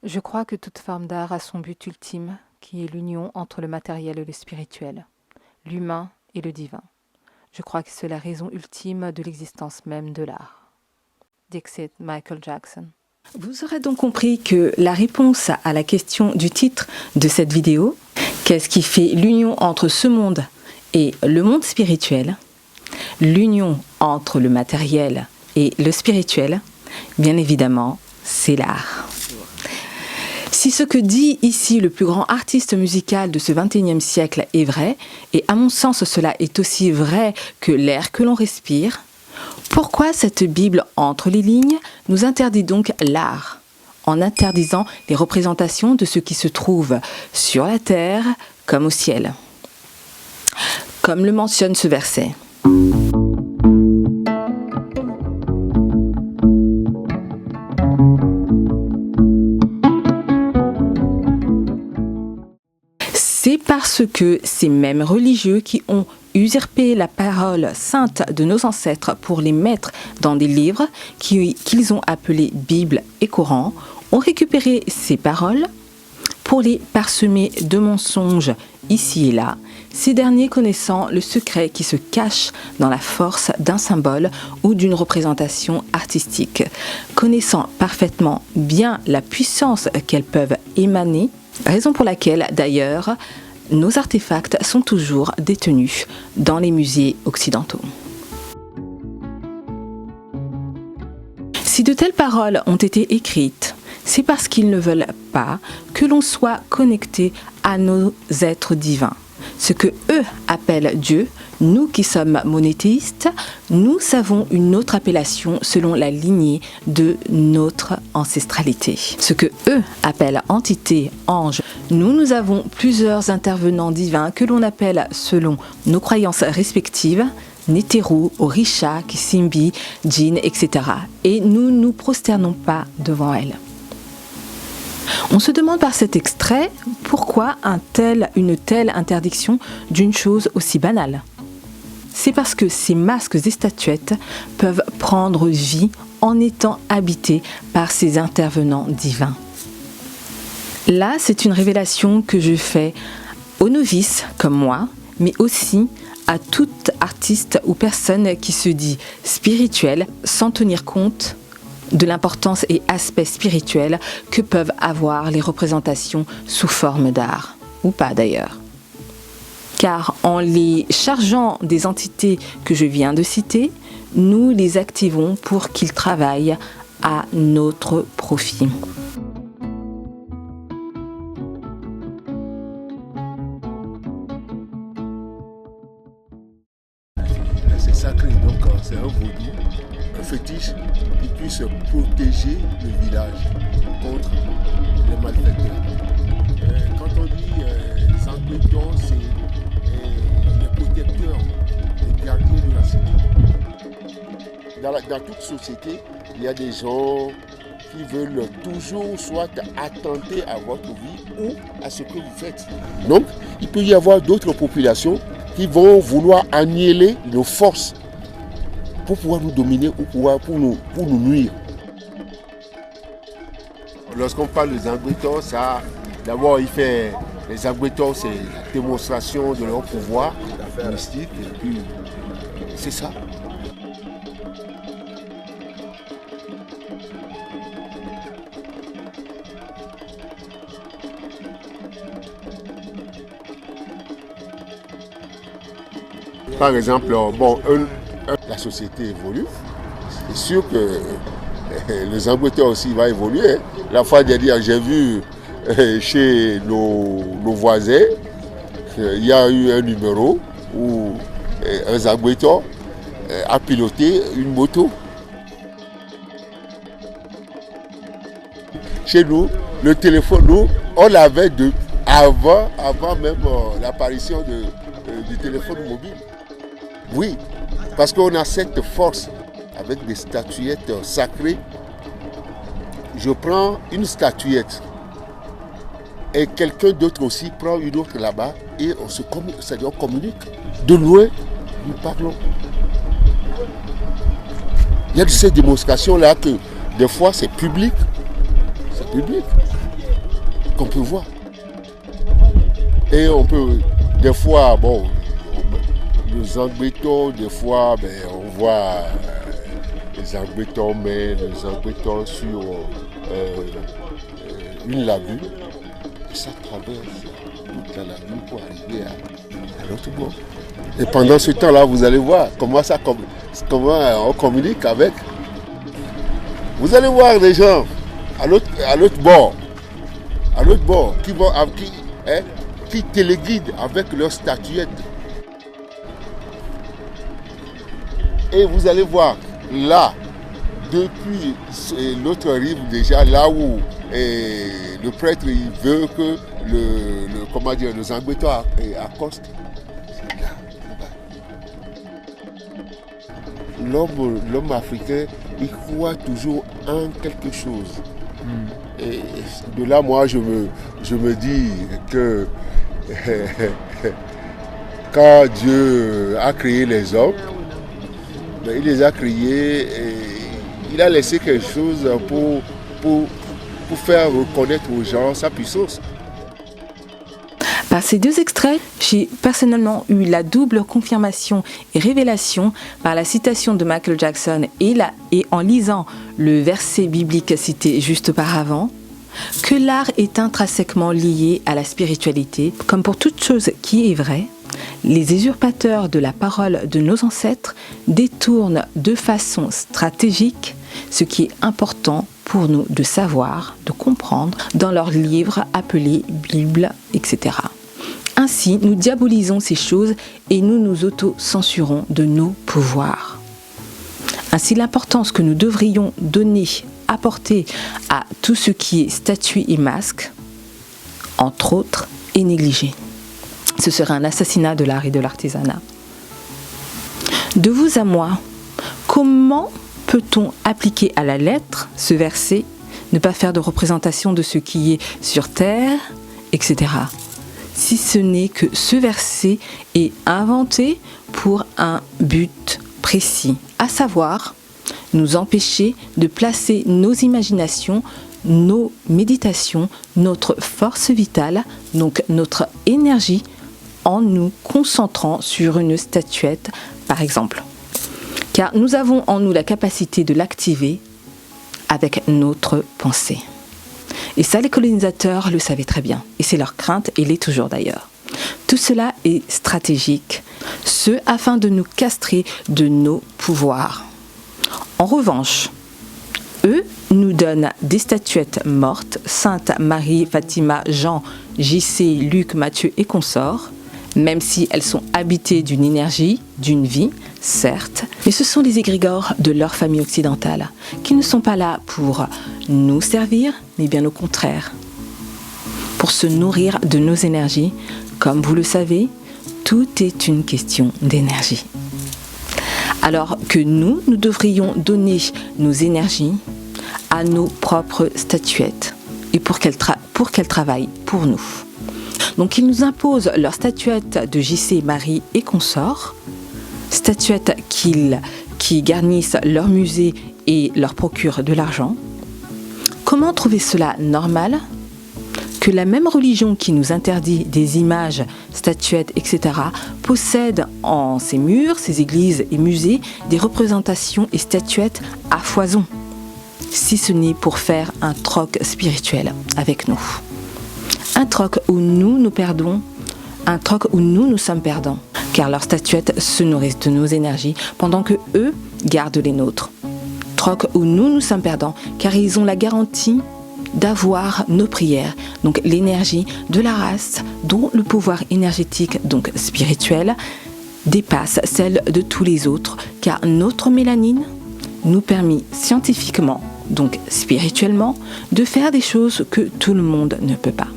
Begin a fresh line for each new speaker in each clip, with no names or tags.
Je crois que toute forme d'art a son but ultime, qui est l'union entre le matériel et le spirituel, l'humain et le divin. Je crois que c'est la raison ultime de l'existence même de l'art. Dixit Michael Jackson. Vous aurez donc compris que la réponse à la question du titre de cette vidéo, qu'est-ce qui fait l'union entre ce monde et le monde spirituel, l'union entre le matériel et le spirituel, bien évidemment, c'est l'art. Si ce que dit ici le plus grand artiste musical de ce XXIe siècle est vrai, et à mon sens cela est aussi vrai que l'air que l'on respire, pourquoi cette Bible entre les lignes nous interdit donc l'art, en interdisant les représentations de ce qui se trouve sur la terre comme au ciel, comme le mentionne ce verset. C'est parce que ces mêmes religieux qui ont usurpé la parole sainte de nos ancêtres pour les mettre dans des livres qu'ils ont appelés Bible et Coran, ont récupéré ces paroles pour les parsemer de mensonges ici et là, ces derniers connaissant le secret qui se cache dans la force d'un symbole ou d'une représentation artistique, connaissant parfaitement bien la puissance qu'elles peuvent émaner, raison pour laquelle d'ailleurs nos artefacts sont toujours détenus dans les musées occidentaux. Si de telles paroles ont été écrites, c'est parce qu'ils ne veulent pas que l'on soit connecté à nos êtres divins. Ce que eux appellent Dieu, nous qui sommes monothéistes, nous savons une autre appellation selon la lignée de notre ancestralité. Ce que eux appellent entité, ange, nous avons plusieurs intervenants divins que l'on appelle selon nos croyances respectives, Néteru, Orisha, Kisimbi, Djinn, etc. Et nous ne nous prosternons pas devant elles. On se demande par cet extrait pourquoi une telle interdiction d'une chose aussi banale. C'est parce que ces masques et statuettes peuvent prendre vie en étant habités par ces intervenants divins. Là, c'est une révélation que je fais aux novices comme moi, mais aussi à tout artiste ou personne qui se dit spirituel sans tenir compte de l'importance et aspect spirituel que peuvent avoir les représentations sous forme d'art, ou pas d'ailleurs. Car en les chargeant des entités que je viens de citer, nous les activons pour qu'ils travaillent à notre profit.
C'est sacré, donc c'est un vaudou, un fétiche qui puisse protéger le village contre les malfaiteurs. Quand on dit Zangbeton, c'est les protecteurs, les gardiens de la cité. Dans toute société, il y a des gens qui veulent toujours soit attenter à votre vie ou à ce que vous faites. Donc, il peut y avoir d'autres populations qui vont vouloir annihiler nos forces pour pouvoir nous dominer ou pour nous nuire. Lorsqu'on parle des Zangbeton, ça, d'abord, les Zangbeton, c'est la démonstration de leur pouvoir mystique, et puis c'est ça. Par exemple, la société évolue. C'est sûr que le Zangbeton aussi va évoluer. La fois dernière, j'ai vu chez nos voisins, il y a eu un numéro où un Zangbeton a piloté une moto. Chez nous, le téléphone, on l'avait avant même l'apparition du téléphone mobile. Oui, parce qu'on a cette force avec des statuettes sacrées. Je prends une statuette et quelqu'un d'autre aussi prend une autre là-bas et on communique. De loin, nous parlons. Il y a de ces démonstrations-là que des fois c'est public. C'est public. qu'on peut voir. Et on peut, des fois, bon, le Zangbeton, des fois, on voit les Zangbeton, mais les Zangbeton sur une lagune. Et ça traverse toute la lagune pour arriver à l'autre bord. Et pendant ce temps-là, vous allez voir comment on communique avec. Vous allez voir des gens à l'autre bord, qui téléguident avec leurs statuettes. Et vous allez voir là, depuis l'autre rive déjà, là où le prêtre il veut que le Zangbeton accoste. L'homme africain, il croit toujours en quelque chose. Et de là, moi, je me dis que quand Dieu a créé les hommes, il les a créés et il a laissé quelque chose pour faire reconnaître aux gens sa puissance.
Par ces deux extraits, j'ai personnellement eu la double confirmation et révélation par la citation de Michael Jackson et en lisant le verset biblique cité juste auparavant, que l'art est intrinsèquement lié à la spiritualité. Comme pour toute chose qui est vraie, les usurpateurs de la parole de nos ancêtres détournent de façon stratégique ce qui est important pour nous de savoir, de comprendre dans leurs livres appelés Bible, etc. Ainsi, nous diabolisons ces choses et nous nous auto-censurons de nos pouvoirs. Ainsi, l'importance que nous devrions apporter à tout ce qui est statue et masque, entre autres, est négligée. Ce serait un assassinat de l'art et de l'artisanat. De vous à moi, comment peut-on appliquer à la lettre ce verset, ne pas faire de représentation de ce qui est sur terre, etc. Si ce n'est que ce verset est inventé pour un but précis, à savoir nous empêcher de placer nos imaginations, nos méditations, notre force vitale, donc notre énergie, en nous concentrant sur une statuette, par exemple. Car nous avons en nous la capacité de l'activer avec notre pensée. Et ça, les colonisateurs le savaient très bien. Et c'est leur crainte, et l'est toujours d'ailleurs. Tout cela est stratégique, ce afin de nous castrer de nos pouvoirs. En revanche, eux nous donnent des statuettes mortes, Sainte Marie, Fatima, Jean, JC, Luc, Matthieu et consorts, même si elles sont habitées d'une énergie, d'une vie, certes, mais ce sont les égrégores de leur famille occidentale, qui ne sont pas là pour nous servir, mais bien au contraire, pour se nourrir de nos énergies. Comme vous le savez, tout est une question d'énergie. Alors que nous devrions donner nos énergies à nos propres statuettes et pour qu'elles travaillent pour nous. Donc ils nous imposent leurs statuettes de JC, Marie et consorts, statuettes qui garnissent leur musée et leur procurent de l'argent. Comment trouver cela normal ? Que la même religion qui nous interdit des images, statuettes, etc., possède en ses murs, ses églises et musées des représentations et statuettes à foison, si ce n'est pour faire un troc spirituel avec nous. Un troc où nous perdons, un troc où nous sommes perdants, car leurs statuettes se nourrissent de nos énergies pendant que eux gardent les nôtres. Troc où nous sommes perdants, car ils ont la garantie d'avoir nos prières, donc l'énergie de la race dont le pouvoir énergétique, donc spirituel, dépasse celle de tous les autres, car notre mélanine nous permet scientifiquement, donc spirituellement, de faire des choses que tout le monde ne peut pas.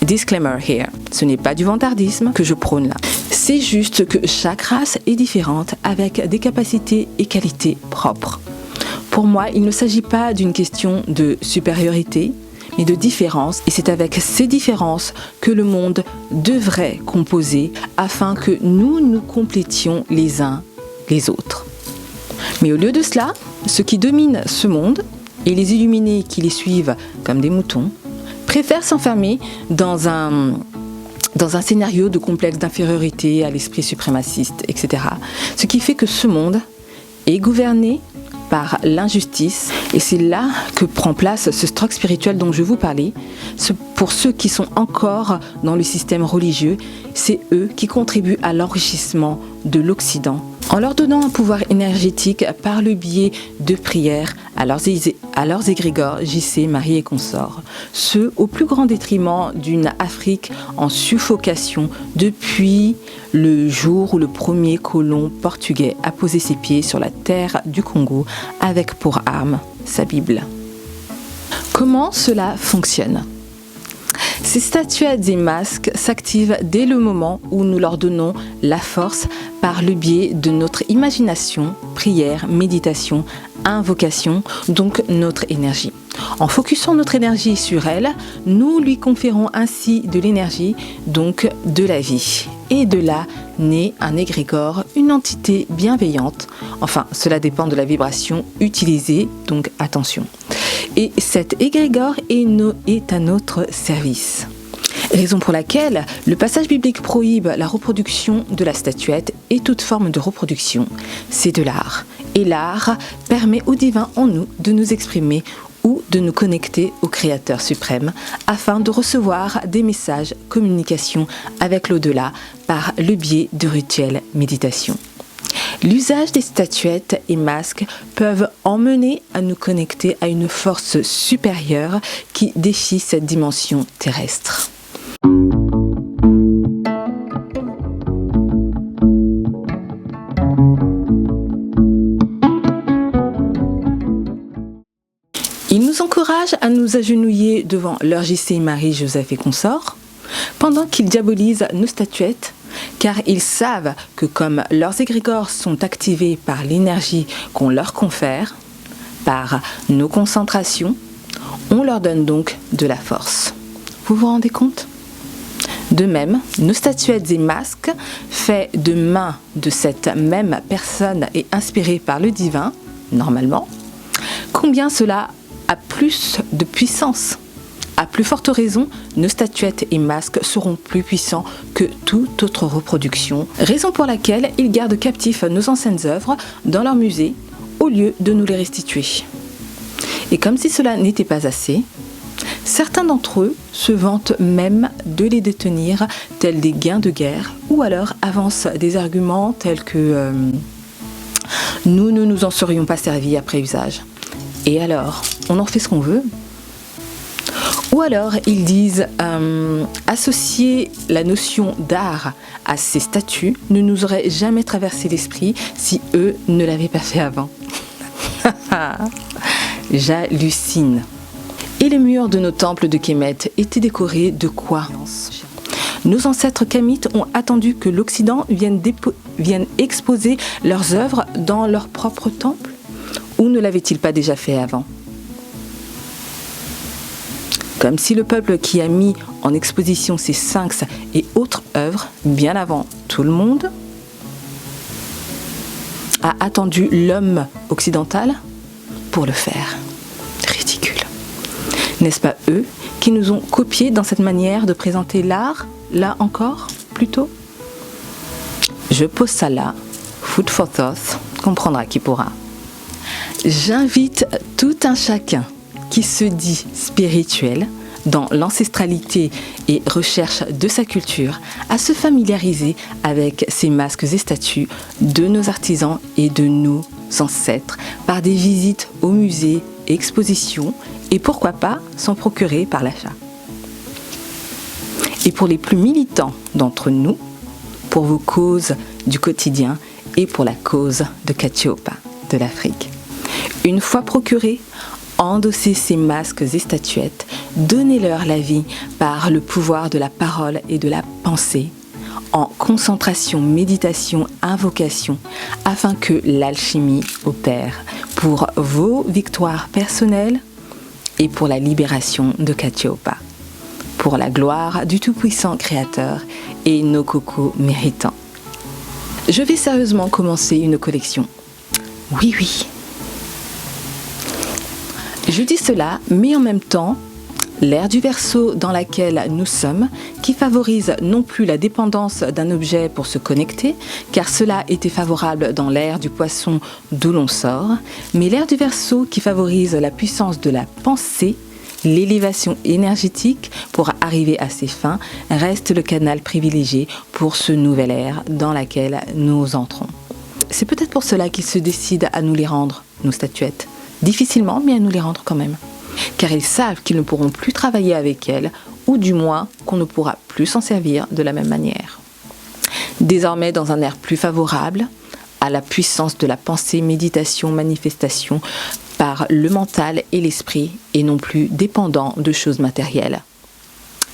Disclaimer here, ce n'est pas du vantardisme que je prône là. C'est juste que chaque race est différente avec des capacités et qualités propres. Pour moi, il ne s'agit pas d'une question de supériorité, mais de différence. Et c'est avec ces différences que le monde devrait composer afin que nous complétions les uns les autres. Mais au lieu de cela, ceux qui dominent ce monde et les illuminés qui les suivent comme des moutons préfèrent s'enfermer dans un scénario de complexe d'infériorité à l'esprit suprémaciste, etc. Ce qui fait que ce monde est gouverné par l'injustice, et c'est là que prend place ce stroke spirituel dont je vous parlais. Pour ceux qui sont encore dans le système religieux, c'est eux qui contribuent à l'enrichissement de l'Occident, en leur donnant un pouvoir énergétique par le biais de prières à leurs égrégores, JC, Marie et consorts, ce au plus grand détriment d'une Afrique en suffocation depuis le jour où le premier colon portugais a posé ses pieds sur la terre du Congo avec pour arme sa Bible. Comment cela fonctionne ? Ces statuettes et masques s'activent dès le moment où nous leur donnons la force par le biais de notre imagination, prière, méditation, invocation, donc notre énergie. En focusant notre énergie sur elle, nous lui conférons ainsi de l'énergie, donc de la vie. Et de là naît un égrégore, une entité bienveillante. Enfin, cela dépend de la vibration utilisée, donc attention. Et cet égrégore est à notre service. Raison pour laquelle le passage biblique prohibe la reproduction de la statuette et toute forme de reproduction. C'est de l'art. Et l'art permet au divin en nous de nous exprimer ou de nous connecter au Créateur suprême afin de recevoir des messages, communication avec l'au-delà par le biais de rituels méditation. L'usage des statuettes et masques peuvent emmener à nous connecter à une force supérieure qui défie cette dimension terrestre. Ils nous encouragent à nous agenouiller devant leur JC, Marie, Joseph et consorts, pendant qu'ils diabolisent nos statuettes, car ils savent que comme leurs égrégores sont activés par l'énergie qu'on leur confère, par nos concentrations, on leur donne donc de la force. Vous vous rendez compte ? De même, nos statuettes et masques, faits de mains de cette même personne et inspirés par le divin, normalement, combien cela a plus de puissance ? À plus forte raison, nos statuettes et masques seront plus puissants que toute autre reproduction, raison pour laquelle ils gardent captifs nos anciennes œuvres dans leur musée au lieu de nous les restituer. Et comme si cela n'était pas assez, certains d'entre eux se vantent même de les détenir tels des gains de guerre ou alors avancent des arguments tels que nous ne nous en serions pas servis après usage. Et alors, on en fait ce qu'on veut ? Ou alors ils disent associer la notion d'art à ces statues ne nous aurait jamais traversé l'esprit si eux ne l'avaient pas fait avant. J'hallucine. Et les murs de nos temples de Kemet étaient décorés de quoi ? Nos ancêtres kamites ont attendu que l'Occident vienne exposer leurs œuvres dans leur propre temple ? Ou ne l'avait-il pas déjà fait avant ? Comme si le peuple qui a mis en exposition ses sphinx et autres œuvres, bien avant tout le monde, a attendu l'homme occidental pour le faire. Ridicule. N'est-ce pas eux qui nous ont copiés dans cette manière de présenter l'art, là encore, plutôt ? Je pose ça là, food for thought, comprendra qui pourra. J'invite tout un chacun qui se dit spirituel dans l'ancestralité et recherche de sa culture à se familiariser avec ces masques et statues de nos artisans et de nos ancêtres par des visites aux musées, expositions et pourquoi pas s'en procurer par l'achat. Et pour les plus militants d'entre nous, pour vos causes du quotidien et pour la cause de Katiopaa, de l'Afrique. Une fois procurés, endossez ces masques et statuettes, donnez-leur la vie par le pouvoir de la parole et de la pensée, en concentration, méditation, invocation, afin que l'alchimie opère pour vos victoires personnelles et pour la libération de Katiopaa, pour la gloire du Tout-Puissant Créateur et nos cocos méritants. Je vais sérieusement commencer une collection. Oui. Je dis cela, mais en même temps, L'ère du Verseau dans laquelle nous sommes, qui favorise non plus la dépendance d'un objet pour se connecter, car cela était favorable dans l'ère du Poisson d'où l'on sort, mais l'ère du Verseau qui favorise la puissance de la pensée, l'élévation énergétique pour arriver à ses fins, reste le canal privilégié pour ce nouvel ère dans laquelle nous entrons. C'est peut-être pour cela qu'ils se décident à nous les rendre, nos statuettes. Difficilement, mais à nous les rendre quand même. Car ils savent qu'ils ne pourront plus travailler avec elles, ou du moins qu'on ne pourra plus s'en servir de la même manière. Désormais, dans un air plus favorable à la puissance de la pensée, méditation, manifestation, par le mental et l'esprit, et non plus dépendant de choses matérielles.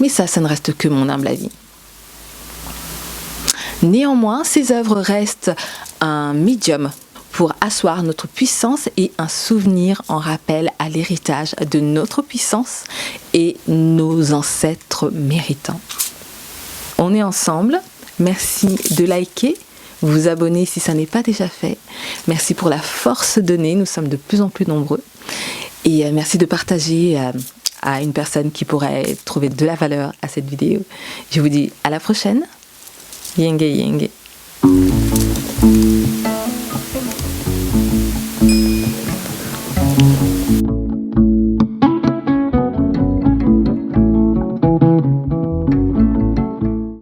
Mais ça ne reste que mon humble avis. Néanmoins, ces œuvres restent un médium pour asseoir notre puissance et un souvenir en rappel à l'héritage de notre puissance et nos ancêtres méritants. On est ensemble. Merci de liker, vous abonner si ça n'est pas déjà fait. Merci pour la force donnée, nous sommes de plus en plus nombreux. Et merci de partager à une personne qui pourrait trouver de la valeur à cette vidéo. Je vous dis à la prochaine. Yenge yenge.